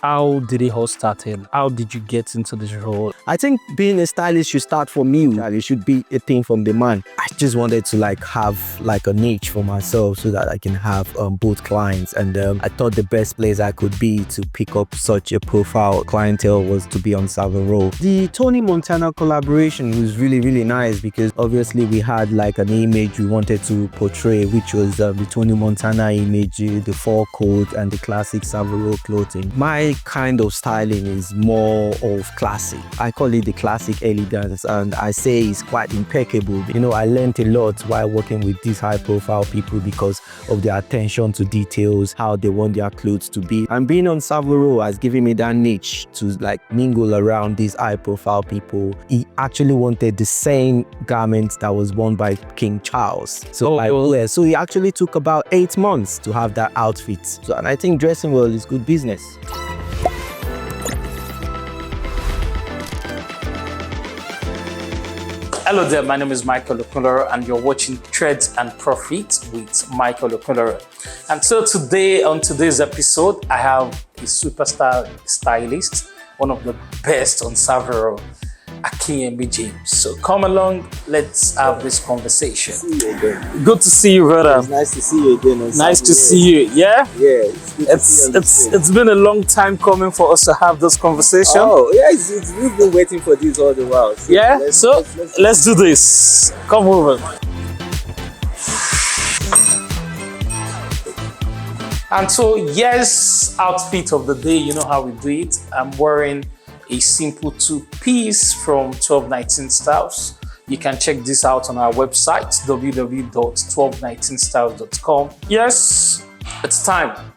How did it all started? How did you get into this role? I think being a stylist should start from you. It should be a thing from the man. I just wanted to have a niche for myself so that I can have both clients. And I thought the best place I could be to pick up such a profile clientele was to be on Savile Row. The Tony Montana collaboration was really, really nice because obviously we had an image we wanted to portray, which was the Tony Montana image, the fur coat and the classic Savile Row clothing. My kind of styling is more of classic. I call it the classic elegance, and I say it's quite impeccable. I learned a lot while working with these high profile people because of their attention to details, how they want their clothes to be. And being on Savile Row has given me that niche to mingle around these high profile people. He actually wanted the same garment that was worn by King Charles. So he actually took about 8 months to have that outfit. And I think dressing well is good business. Hello there, my name is Michael Okunloro and you're watching Trades and Profit with Michael Okunloro. And so today, on today's episode, I have a superstar stylist, one of the best on Savile Row, Akinyemi James. So come along, let's have this conversation. See you again. Good to see you, brother. It's nice to see you again. Nice to see you. Yeah? Yeah. It's been a long time coming for us to have this conversation. Oh, yeah, we've been waiting for this all the while. So yeah? Let's do this. Come over. And so, yes, outfit of the day, you know how we do it. I'm wearing a simple two-piece from 1219 Styles. You can check this out on our website, www.1219styles.com. Yes, it's time.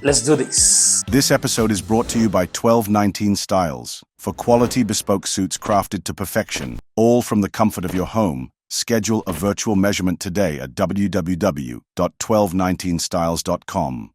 Let's do this. This episode is brought to you by 1219 Styles. For quality bespoke suits crafted to perfection, all from the comfort of your home. Schedule a virtual measurement today at www.1219styles.com.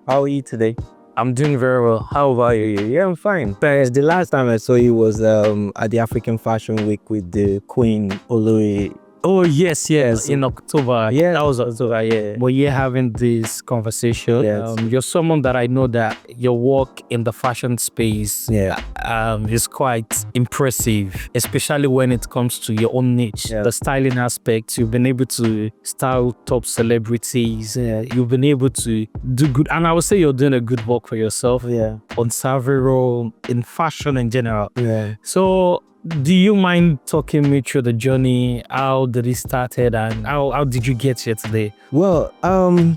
How are you today? I'm doing very well. How about you? Yeah, I'm fine. But the last time I saw you was at the African Fashion Week with the Queen Olori. Oh, yes, in October. Yeah, that was October, yeah. We're having this conversation. Yes. You're someone that I know that your work in the fashion space is quite impressive, especially when it comes to your own niche. Yeah. The styling aspect, you've been able to style top celebrities. You've been able to do good. And I would say you're doing a good work for yourself on Savile Row, in fashion in general. Yeah. So, do you mind talking me through the journey? How did it started and how did you get here today? Well,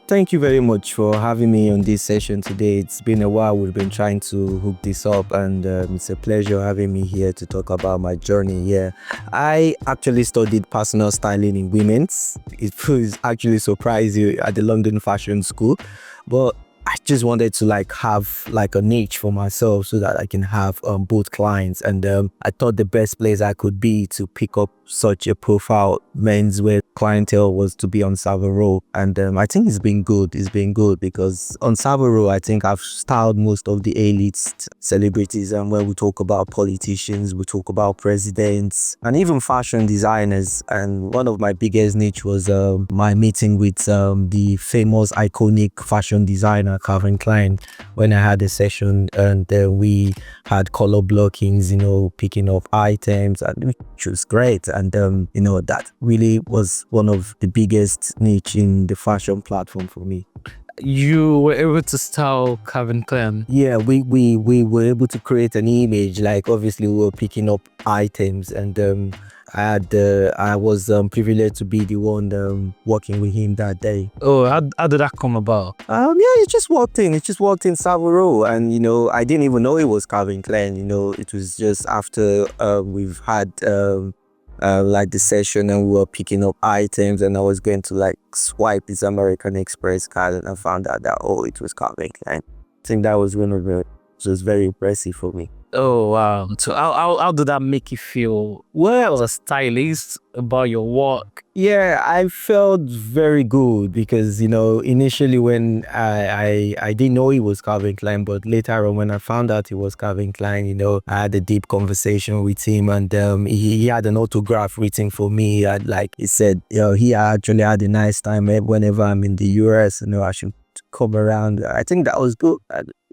thank you very much for having me on this session today. It's been a while. We've been trying to hook this up, and it's a pleasure having me here to talk about my journey. Yeah, I actually studied personal styling in women's. It will actually surprise you, at the London Fashion School, but I just wanted to have a niche for myself so that I can have both clients. And I thought the best place I could be to pick up such a profile menswear clientele was to be on Savile Row. And I think it's been good. It's been good because on Savile Row, I think I've styled most of the elite celebrities. And when we talk about politicians, we talk about presidents and even fashion designers. And one of my biggest niche was my meeting with the famous iconic fashion designer Klein, when I had a session, and we had color blockings, picking up items, and which was great. And that really was one of the biggest niche in the fashion platform for me. You were able to style Calvin Klein. Yeah, we were able to create an image. Obviously we were picking up items, and I was privileged to be the one working with him that day. Oh, how did that come about? It just walked in. It just walked in Savile Row, and I didn't even know it was Calvin Klein. It was just after we've had the session, and we were picking up items, and I was going to swipe his American Express card, and I found out that it was Calvin Klein. I think that was just very impressive for me. Oh, wow. So how did that make you feel? Well, as a stylist, about your work? Yeah, I felt very good because, initially when I didn't know he was Calvin Klein, but later on when I found out he was Calvin Klein, I had a deep conversation with him, and he had an autograph written for me. He said, he actually had a nice time whenever I'm in the US, I should come around. I think that was good.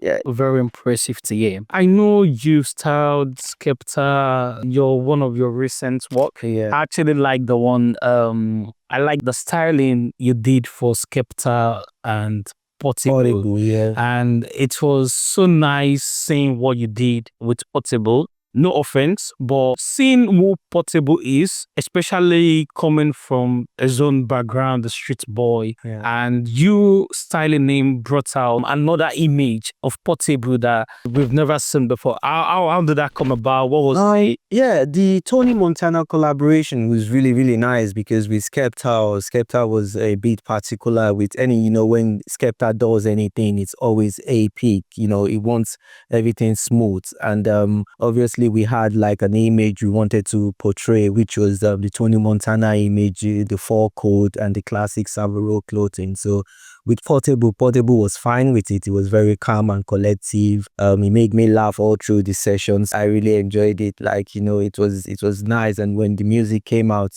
Yeah. Very impressive to hear. I know you styled Skepta, one of your recent work. Yeah. I actually like the one, I like the styling you did for Skepta and Portable. Audible, yeah. And it was so nice seeing what you did with Portable. No offense, but seeing who Portable is, especially coming from a zone background, the street boy, Yeah. and you styling him brought out another image of Portable that we've never seen before. How did that come about? What was Yeah, the Tony Montana collaboration was really, really nice because with Skepta was a bit particular with any, when Skepta does anything, it's always a peak, it wants everything smooth. And obviously we had like an image we wanted to portray, which was the Tony Montana image, the fur coat and the classic Savile Row clothing. So with Portable was fine with it. It was very calm and collective. It made me laugh all through the sessions. I really enjoyed it. Like, it was nice. And when the music came out,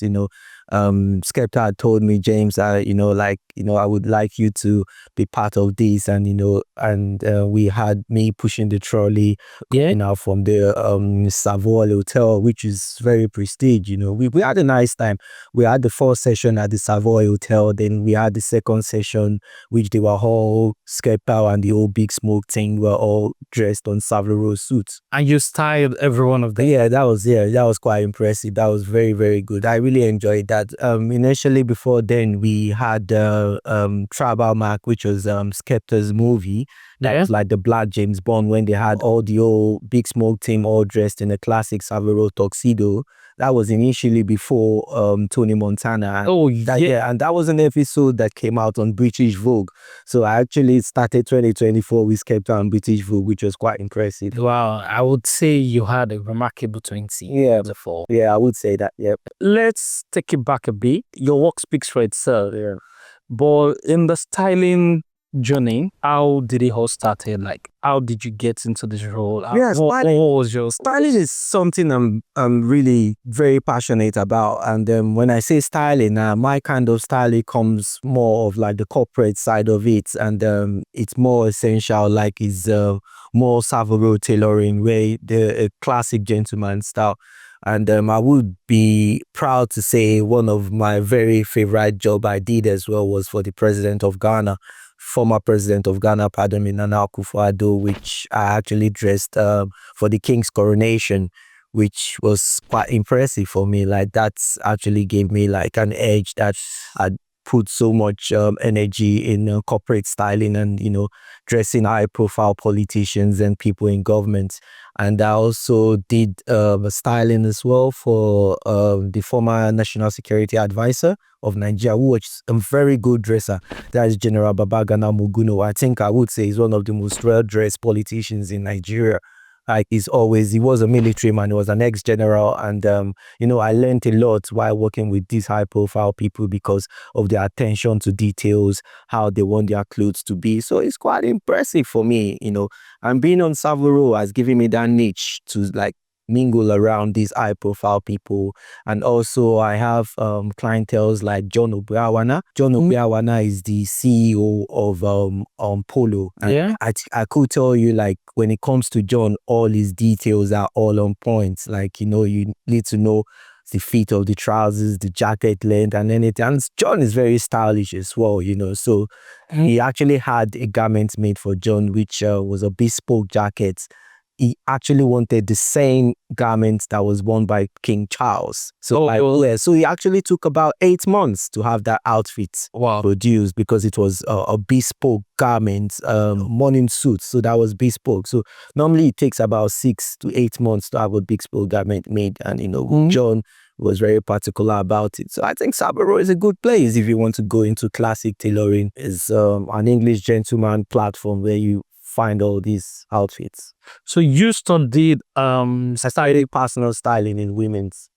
Skepta had told me, James, I would like you to be part of this. And, we had me pushing the trolley, from the Savile Hotel, which is very prestige. We had a nice time. We had the first session at the Savoy Hotel. Then we had the second session, which they were all Skepta and the old Big Smoke thing were all dressed on Savile Row suits. and you styled every one of them? Yeah, that was quite impressive. That was very, very good. I really enjoyed that. Initially before then we had Tribal Mark, which was Skepta's movie. That was like the Black James Bond when they had all the old Big Smoke team all dressed in a classic Savile Row tuxedo. That was initially before Tony Montana. And that was an episode that came out on British Vogue. So I actually started 2024 with Skepta on British Vogue, which was quite impressive. Wow, I would say you had a remarkable 20. Yeah, I would say that. Yep. Let's take it back a bit. Your work speaks for itself. Yeah. But in the styling journey, how did it all start? Like, how did you get into this role? What was your styling is something I'm really very passionate about. And when I say styling, my kind of styling comes more of like the corporate side of it, and it's more essential, like is more Savile Row tailoring, where the classic gentleman style. And I would be proud to say one of my very favorite job I did as well was for the president of Ghana, former president of Ghana, pardon me, Nana Akufo-Addo, which I actually dressed for the king's coronation, which was quite impressive for me. Like that's actually gave me like an edge that I put so much energy in corporate styling and, dressing high profile politicians and people in government. And I also did styling as well for the former National Security Advisor of Nigeria, who was a very good dresser. That is General Babagana Muguno. I think I would say he's one of the most well-dressed politicians in Nigeria. Like he was a military man, he was an ex-general, and I learned a lot while working with these high-profile people because of their attention to details, how they want their clothes to be. So it's quite impressive for me, and being on Savile Row has given me that niche to like mingle around these high-profile people. And also I have clientels like John Obiawana. John Obiawana is the CEO of Polo. And I could tell you, like, when it comes to John, all his details are all on point. Like, you need to know the fit of the trousers, the jacket length, and anything. And John is very stylish as well, So he actually had a garment made for John, which was a bespoke jacket. He actually wanted the same garment that was worn by King Charles. So he actually took about 8 months to have that outfit produced because it was a bespoke garment, morning suit. So that was bespoke. So normally it takes about 6 to 8 months to have a bespoke garment made. And, John was very particular about it. So I think Savile Row is a good place if you want to go into classic tailoring. It's an English gentleman platform where you find all these outfits. So you studied I studied personal styling in women's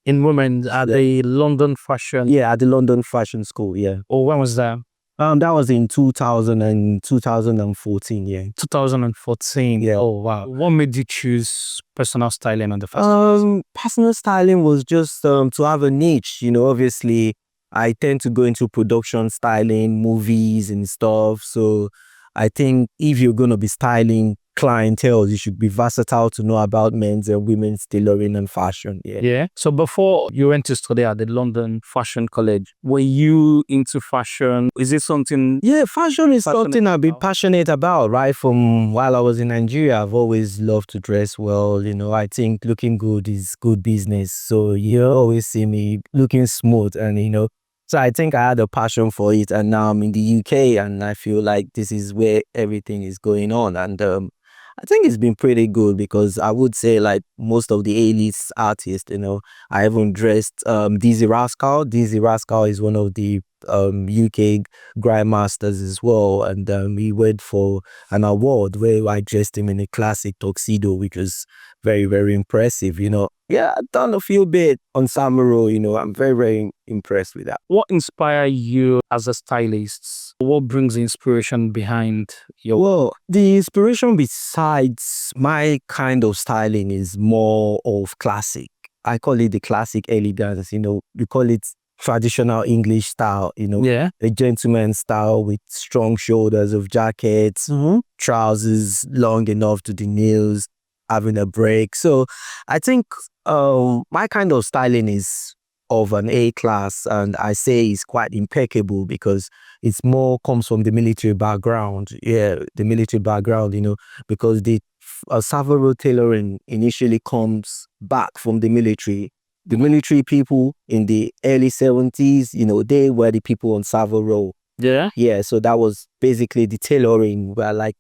at the London Fashion. Yeah, at the London Fashion School. Yeah. Oh, when was that? That was in 2014. Yeah. 2014. Yeah. Oh wow. What made you choose personal styling on the first place? Personal styling was just to have a niche. Obviously I tend to go into production styling, movies and stuff. So I think if you're going to be styling clientele. You should be versatile to know about men's and women's tailoring and fashion. Yeah. So before you went to study at the London Fashion College, were you into fashion? Is it something? Yeah, fashion is Passionate something I've been about. passionate about, right? From while I was in Nigeria, I've always loved to dress well. I think looking good is good business. So you always see me looking smooth and so I think I had a passion for it. And now I'm in the UK and I feel like this is where everything is going on. And I think it's been pretty good because I would say like most of the A-list artists, I even dressed Dizzy Rascal. Dizzy Rascal is one of the UK grandmasters as well, and he went for an award where I dressed him in a classic tuxedo, which was very, very impressive. Yeah, I've done a few bit on Savile Row. I'm very, very impressed with that. What inspired you as a stylist? What brings the inspiration behind your? Well, the inspiration besides my kind of styling is more of classic. I call it the classic elegance. We call it traditional English style. Yeah. A gentleman style with strong shoulders of jackets, trousers long enough to the knees, having a break. So I think my kind of styling is of an A class, and I say it's quite impeccable because it's more comes from the military background. Yeah, the military background, because the Savile Row tailoring initially comes back from the military. The military people in the early 70s, they were the people on Savile Row. Yeah. Yeah, so that was basically the tailoring were like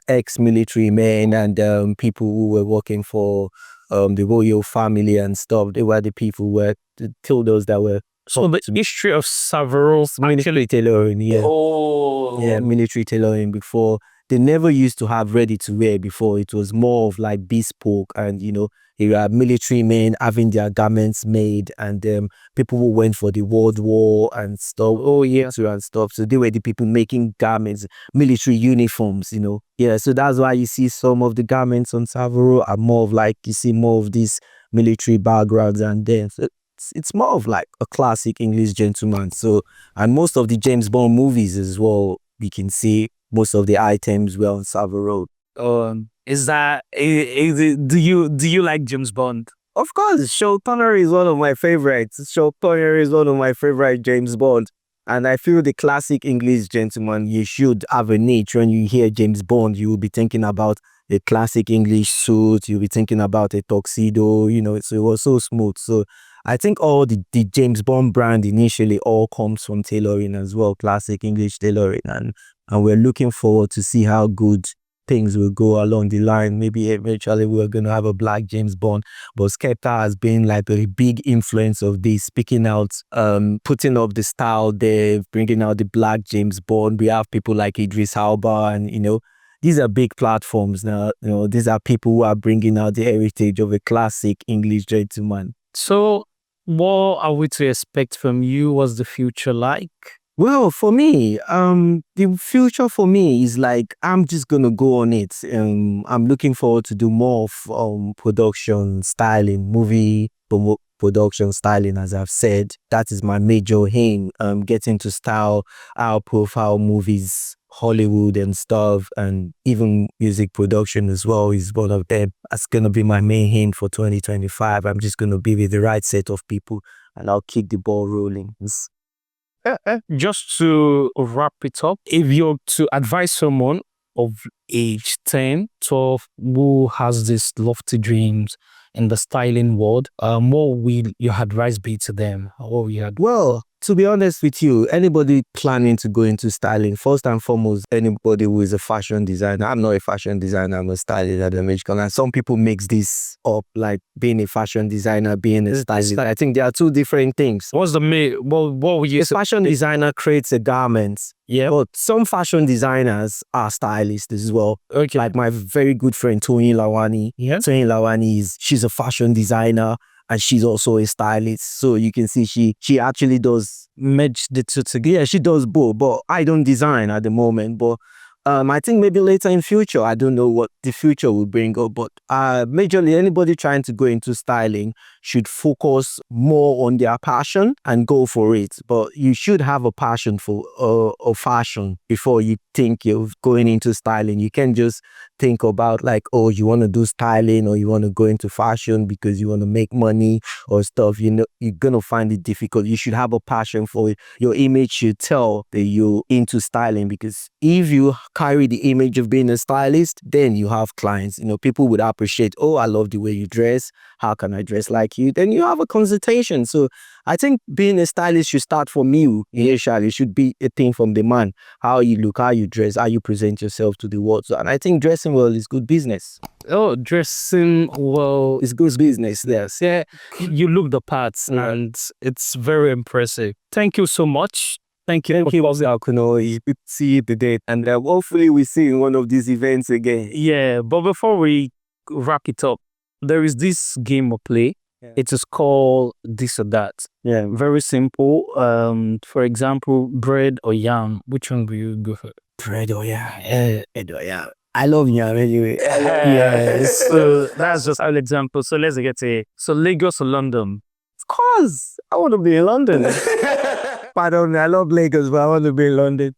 ex-military men and people who were working for the royal family and stuff. They were the people who were the tailors that were. So the history of Savile military tailoring, yeah. Oh. Yeah, military tailoring before. They never used to have ready to wear before. It was more of like bespoke and, you had military men having their garments made and people who went for the World War and stuff. Oh, yeah. And stuff. So they were the people making garments, military uniforms, Yeah, so that's why you see some of the garments on Savile Row are more of like, you see more of these military backgrounds and then so it's more of like a classic English gentleman. So, and most of the James Bond movies as well, we can see most of the items were on Savile Row. Do you like James Bond? Of course, Sean Connery is one of my favorites. Sean Connery is one of my favorite James Bond. And I feel the classic English gentleman, you should have a niche. When you hear James Bond, you will be thinking about a classic English suit. You'll be thinking about a tuxedo, so it was so smooth. So I think all the James Bond brand initially all comes from tailoring as well, classic English tailoring. And we're looking forward to see how good things will go along the line. Maybe eventually we're going to have a black James Bond, but Skepta has been like a big influence of this, speaking out, putting up the style there, bringing out the black James Bond. We have people like Idris Elba and, these are big platforms now. These are people who are bringing out the heritage of a classic English gentleman. So what are we to expect from you? What's the future like? Well, for me, the future for me is like, I'm just going to go on it. I'm looking forward to do more of production, styling, movie production, styling, as I've said. That is my major aim, getting to style our profile movies, Hollywood and stuff, and even music production as well is one of them. That's going to be my main aim for 2025. I'm just going to be with the right set of people and I'll keep the ball rolling. Just to wrap it up, if you're to advise someone of age 10, 12 who has these lofty dreams in the styling world, what will your advice be to them? Well, to be honest with you, anybody planning to go into styling, first and foremost, anybody who is a fashion designer. I'm not a fashion designer, I'm a stylist at the Michigan. And some people mix this up, like being a fashion designer, being a stylist. I think there are two different things. What's the what will you say? A fashion designer creates a garment. Yeah. But some fashion designers are stylists as well. Okay. Like my very good friend, Tony Lawani. Yeah. Tony Lawani she's a fashion designer and she's also a stylist. So you can see she actually does merge the two together. Yeah, she does both, but I don't design at the moment. But I think maybe later in future, I don't know what the future will bring up, but majorly anybody trying to go into styling should focus more on their passion and go for it. But you should have a passion for fashion before you think you're going into styling. You can't just think about like, oh, you want to do styling or you want to go into fashion because you want to make money or stuff, you know, you're going to find it difficult. You should have a passion for it. Your image should tell that you're into styling, because if you carry the image of being a stylist, then you have clients. You know, people would appreciate, oh, I love the way you dress. How can I dress like you? Then you have a consultation. So I think being a stylist should start from you initially. It should be a thing from the man. How you look, how you dress, how you present yourself to the world. So, and I think dressing well is good business. Oh, dressing well. It's good business, yes. Yeah, you look the parts and it's very impressive. Thank you so much. Thank you. Thank you, Akuno. You could see the date, and hopefully we see in one of these events again. Yeah, but before we wrap it up, there is this game of play. Yeah. It is called this or that. Yeah. Very simple. For example, bread or yam. Which one will you go for? Bread or yam. Bread or yam. I love yam anyway. Yes. So that's just an example. So let's get it. So Lagos or London? Of course, I want to be in London. Pardon, I love Lagos, but I want to be in London.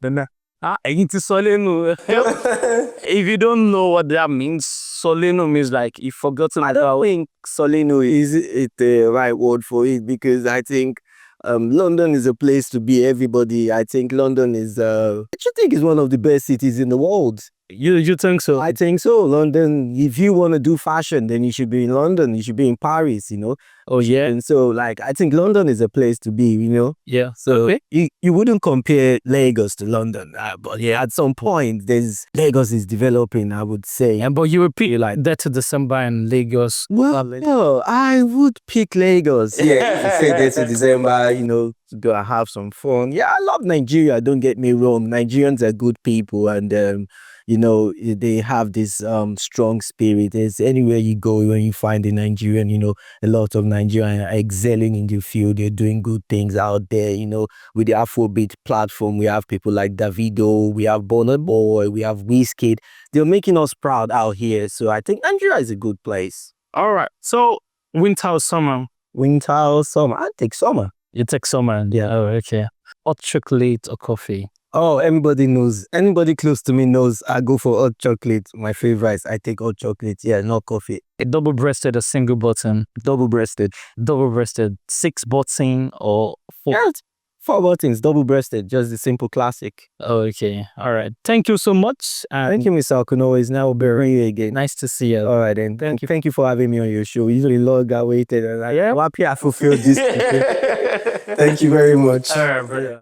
If you don't know what that means, Soleno means like you've forgotten. I don't think Soleno is it the right word for it, because I think London is a place to be. Everybody, I think London is I think is one of the best cities in the world. You think so? I think so. London, if you want to do fashion, then you should be in London. You should be in Paris, you know. Oh yeah. And so like I think London is a place to be, you know. Yeah. So okay. you wouldn't compare Lagos to London, but yeah, at some point Lagos is developing, I would say. And but you repeat like that to December in Lagos. Well, no, I would pick Lagos. Yeah, say that to December, you know, to go and have some fun. Yeah, I love Nigeria. Don't get me wrong. Nigerians are good people, and you know, they have this strong spirit. It's anywhere you go, when you find a Nigerian, you know, a lot of Nigerians are excelling in the field. They're doing good things out there, you know. With the Afrobeat platform, we have people like Davido, we have Burna Boy, we have Wizkid. They're making us proud out here. So I think Nigeria is a good place. All right. So winter or summer? Winter or summer? I take summer. You take summer? Yeah. Oh, okay. Hot chocolate or coffee? Oh, everybody knows. Anybody close to me knows I go for hot chocolate. My favorite. I take hot chocolate. Yeah, not coffee. A double-breasted or single button? Double-breasted. Double-breasted. 6 button or 4? Yeah, 4 buttons. Double-breasted. Just the simple classic. Okay. All right. Thank you so much. Thank you, Mr. Akuno. It's now bearing you again. Nice to see you. All right, then. Thank you. Thank you for having me on your show. Usually, Lord got waited, and I'm happy I fulfilled this. Thank you very much. All right, brother.